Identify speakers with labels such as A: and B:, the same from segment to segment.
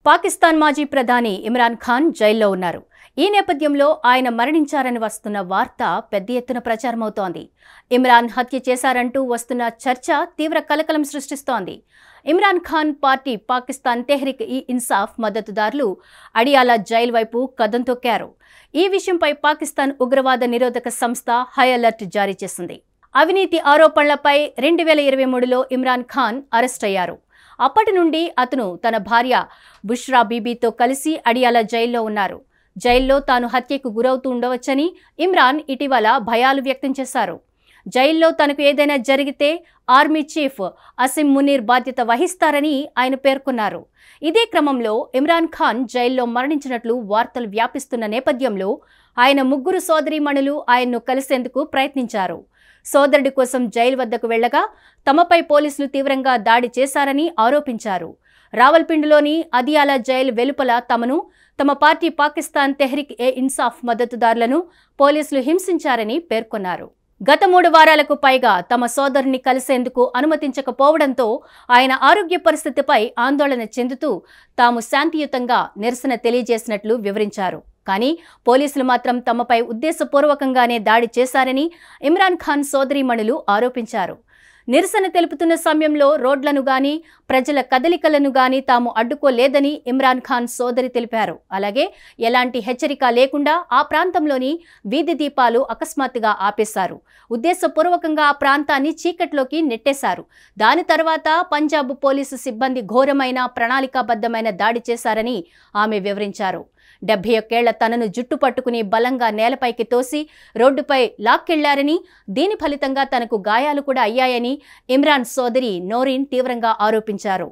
A: పాకిస్తాన్ మాజీ ప్రధాని ఇమ్రాన్ ఖాన్ జైల్లో ఉన్నారు. ఈ నేపథ్యంలో ఆయన మరణించారని వస్తున్న వార్త పెద్ద ఎత్తున ప్రచారమవుతోంది. ఇమ్రాన్ హత్య చేశారంటూ వస్తున్న చర్చ తీవ్ర కలకలం సృష్టిస్తోంది. ఇమ్రాన్ ఖాన్ పార్టీ పాకిస్తాన్ తెహ్రీక్ ఈ ఇన్సాఫ్ మద్దతుదారులు అడియాలా జైలు వైపు కదం తొక్కారు. ఈ విషయంపై పాకిస్తాన్ ఉగ్రవాద నిరోధక సంస్థ హై అలర్ట్ జారీ చేసింది. అవినీతి ఆరోపణలపై 2023లో ఇమ్రాన్ ఖాన్ అరెస్ట్ అయ్యారు. అప్పటి నుండి అతను తన భార్య బుష్రా బీబీతో కలిసి అడియాలా జైల్లో ఉన్నారు. జైల్లో తాను హత్యకు గురవుతూ ఉండవచ్చని ఇమ్రాన్ ఇటీవల భయాలు వ్యక్తం చేశారు. జైల్లో తనకు ఏదైనా జరిగితే ఆర్మీ చీఫ్ అసిమ్ మునీర్ బాధ్యత వహిస్తారని ఆయన పేర్కొన్నారు. ఇదే క్రమంలో ఇమ్రాన్ ఖాన్ జైల్లో మరణించినట్లు వార్తలు వ్యాపిస్తున్న నేపథ్యంలో ఆయన ముగ్గురు సోదరీమణులు ఆయన్ను కలిసేందుకు ప్రయత్నించారు. సోదరుడి కోసం జైలు వద్దకు వెళ్లగా తమపై పోలీసులు తీవ్రంగా దాడి చేశారని ఆరోపించారు. రావల్పిండిలోని అదియాలా జైలు వెలుపల తమ పార్టీ పాకిస్తాన్ తెహ్రీక్ ఏ ఇన్సాఫ్ మద్దతుదారులను పోలీసులు హింసించారని పేర్కొన్నారు. గత 3 వారాలకు పైగా తమ సోదరుని కలిసేందుకు అనుమతించకపోవడంతో ఆయన ఆరోగ్య పరిస్థితిపై ఆందోళన చెందుతూ తాము శాంతియుతంగా నిరసన తెలియజేసినట్లు వివరించారు. కానీ పోలీసులు మాత్రం తమపై ఉద్దేశపూర్వకంగానే దాడి చేశారని ఇమ్రాన్ ఖాన్ సోదరీమణులు ఆరోపించారు. నిరసన తెలుపుతున్న సమయంలో రోడ్లను గాని ప్రజల కదలికలను గాని తాము అడ్డుకోలేదని ఇమ్రాన్ ఖాన్ సోదరి తెలిపారు. అలాగే ఎలాంటి హెచ్చరిక లేకుండా ఆ ప్రాంతంలోని వీధి దీపాలు అకస్మాత్తుగా ఆపేశారు. ఉద్దేశపూర్వకంగా ఆ ప్రాంతాన్ని చీకట్లోకి నెట్టేశారు. దాని తర్వాత పంజాబ్ పోలీసు సిబ్బంది ఘోరమైన ప్రణాళికాబద్ధమైన దాడి చేశారని ఆమె వివరించారు. 71 ఏళ్ల తనను జుట్టు పట్టుకుని బలంగా నేలపైకి తోసి రోడ్డుపై లాక్కెళ్లారని, దీని ఫలితంగా తనకు గాయాలు కూడా అయ్యాయని ఇమ్రాన్ సోదరి నోరిన్ తీవ్రంగా ఆరోపించారు.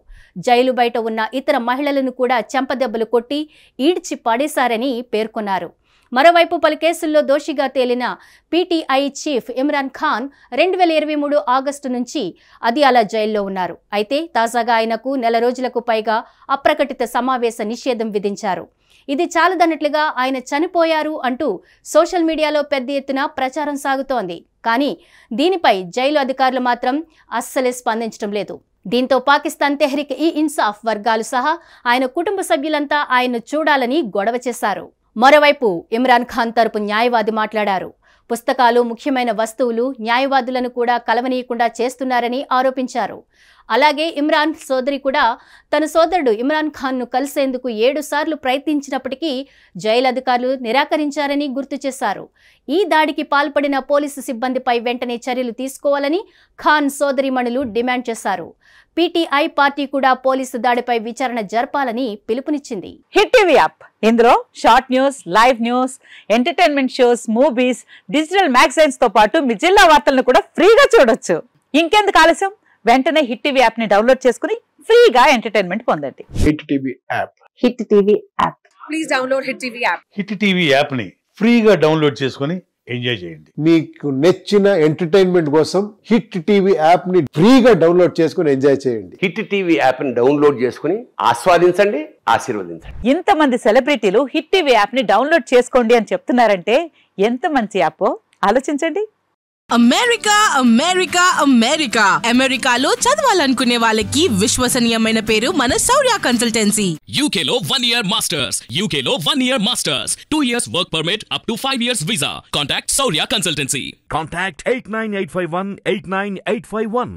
A: జైలు బయట ఉన్న ఇతర మహిళలను కూడా చెంపదెబ్బలు కొట్టి ఈడ్చి పడేశారని పేర్కొన్నారు. మరోవైపు పలు కేసుల్లో దోషిగా తేలిన PTI chief Imran Khan 2023 August నుంచి అదియాలా జైల్లో ఉన్నారు. అయితే తాజాగా ఆయనకు 1 నెల రోజులకు పైగా అప్రకటిత సమావేశ నిషేధం విధించారు. ఇది చాలదన్నట్లుగా ఆయన చనిపోయారు అంటూ సోషల్ మీడియాలో పెద్ద ఎత్తున ప్రచారం సాగుతోంది. కానీ దీనిపై జైలు అధికారులు మాత్రం అస్సలే స్పందించడం లేదు. దీంతో పాకిస్తాన్ తెహ్రీక్ ఈ ఇన్సాఫ్ వర్గాలు సహా ఆయన కుటుంబ సభ్యులంతా ఆయన్ను చూడాలని గొడవ చేశారు. మరోవైపు ఇమ్రాన్ ఖాన్ తరపు న్యాయవాది మాట్లాడారు. పుస్తకాలు, ముఖ్యమైన వస్తువులు న్యాయవాదులను కూడా కలవనీయకుండా చేస్తున్నారని ఆరోపించారు. అలాగే ఇమ్రాన్ సోదరి కూడా తన సోదరుడు ఇమ్రాన్ ఖాన్ను కలిసేందుకు 7 సార్లు ప్రయత్నించినప్పటికీ జైలు అధికారులు నిరాకరించారని గుర్తు చేశారు. ఈ దాడికి పాల్పడిన పోలీసు సిబ్బందిపై వెంటనే చర్యలు తీసుకోవాలని ఖాన్ సోదరిమణులు డిమాండ్ చేశారు. పీటీఐ పార్టీ కూడా పోలీసు దాడిపై విచారణ జరపాలని పిలుపునిచ్చింది.
B: హిట్ టీవీ యాప్, ఇందులో short news, live news, entertainment shows, movies, digital magazines తో పాటు మీ జిల్లా వార్తలను కూడా ఫ్రీగా చూడొచ్చు. ఇంకెందుకు ఆలస్యం, వెంటనే హిట్ టీవీ యాప్ ని డౌన్లోడ్ చేసుకుని ఫ్రీగా ఎంటర్టైన్మెంట్ పొందండి.
C: Hit TV app.
B: Hit TV app.
D: Please download hit TV app.
E: Hit TV app ని ఫ్రీగా డౌన్లోడ్ చేసుకుని ఎంజాయ్ చేయండి.
C: మీకు నచ్చిన ఎంటర్టైన్మెంట్ కోసం హిట్ టీవీ యాప్ ని ఫ్రీగా డౌన్లోడ్ చేసుకుని ఎంజాయ్ చేయండి.
F: హిట్ టీవీ యాప్ ని డౌన్లోడ్ చేసుకుని ఆస్వాదించండి, ఆశీర్వదించండి.
B: ఇంతమంది సెలబ్రిటీలు హిట్ టీవీ యాప్ ని డౌన్లోడ్ చేసుకోండి అని చెప్తున్నారంటే ఎంత మంచి యాప్ ఆలోచించండి.
D: అమెరికా అమెరికా అమెరికా అమెరికాలో చదవాలనుకునే వాళ్ళకి విశ్వసనీయమైన పేరు మన శౌర్య కన్సల్టెన్సీ.
G: UK లో 1 year masters, UK లో 1 year masters, 2 years work permit up to 5 years visa. Contact Saurya Consultancy.
H: Contact 89851 89851.